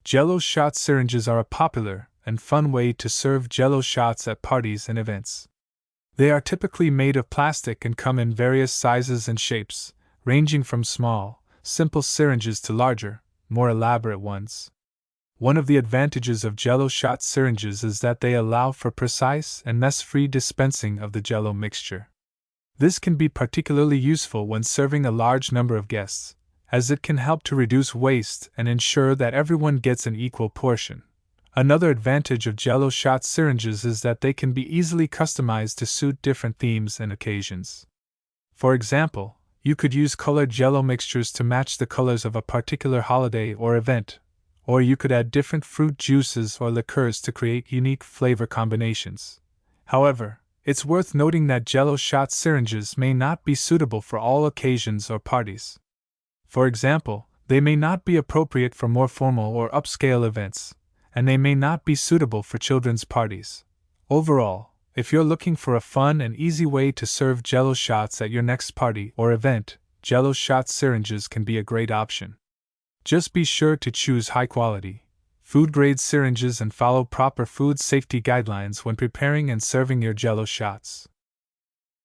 Jello shot syringes are a popular and fun way to serve Jello shots at parties and events. They are typically made of plastic and come in various sizes and shapes, ranging from small, simple syringes to larger, more elaborate ones. One of the advantages of Jello shot syringes is that they allow for precise and mess-free dispensing of the Jello mixture. This can be particularly useful when serving a large number of guests, as it can help to reduce waste and ensure that everyone gets an equal portion. Another advantage of Jello shot syringes is that they can be easily customized to suit different themes and occasions. For example, you could use colored Jello mixtures to match the colors of a particular holiday or event, or you could add different fruit juices or liqueurs to create unique flavor combinations. However, it's worth noting that Jello shot syringes may not be suitable for all occasions or parties. For example, they may not be appropriate for more formal or upscale events, and they may not be suitable for children's parties. Overall, if you're looking for a fun and easy way to serve Jello shots at your next party or event, Jello shot syringes can be a great option. Just be sure to choose high-quality, food-grade syringes and follow proper food safety guidelines when preparing and serving your Jello shots.